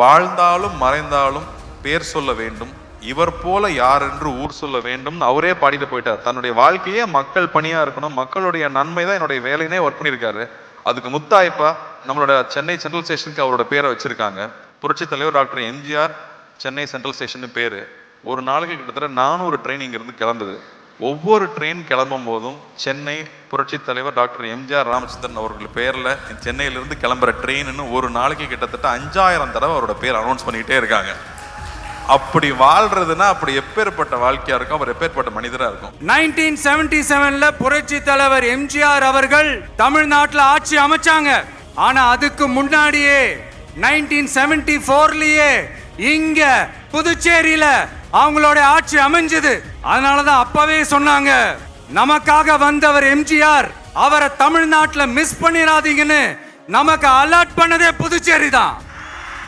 வாழ்ந்தாலும் மறைந்தாலும் பேர் சொல்ல வேண்டும், இவர் போல யார் என்று ஊர் சொல்ல வேண்டும் அவரே பாடிட்டு போயிட்டார். தன்னுடைய வாழ்க்கையே மக்கள் பணியா இருக்கணும், மக்களுடைய நன்மை தான் என்னுடைய வேலையினே ஒர்க் பண்ணியிருக்காரு. அதுக்கு முத்தாய்ப்பா நம்மளோட சென்னை சென்ட்ரல் ஸ்டேஷனுக்கு அவரோட பேரை வச்சிருக்காங்க. புரட்சி தலைவர் doctor MGR Chennai central station பேரு. ஒரு நாளைக்கு கிட்டத்தட்ட 400 ட்ரெயின் இங்கிருந்து கிளம்புது. ஒவ்வொரு ட்ரெயின் கிளம்பும் போதும் சென்னை புரட்சி தலைவர் டாக்டர் எம்ஜிஆர் ராமச்சந்திரன் அவர்கள் பேர்ல சென்னையிலிருந்து கிளம்புற ட்ரெயின்னு ஒரு நாளைக்கு கிட்டத்தட்ட 5000 தடவை அவரோட பேர் அனௌன்ஸ் பண்ணிக்கிட்டே இருக்காங்க. அப்படி வாழ்றதுன்னா அப்படி எப்பேற்பட்ட வாழ்க்கையா இருக்கும், அவர் எப்பேற்பட்ட மனிதரா இருக்கும். 1977ல புரட்சி தலைவர் எம்ஜிஆர் அவர்கள் தமிழ்நாட்டில் ஆட்சி அமைச்சாங்க. ஆனா அதுக்கு முன்னாடியே 1974லயே இங்க புதுச்சேரியில அவங்களோட ஆட்சி அமைஞ்சது. அதனாலதான் அப்பவே சொன்னாங்க, நமக்காக வந்தவர் எம்ஜிஆர், அவரை தமிழ்நாட்டில் மிஸ் பண்ணிடாதீங்கன்னு நமக்கு அலர்ட் பண்ணதே புதுச்சேரி தான்.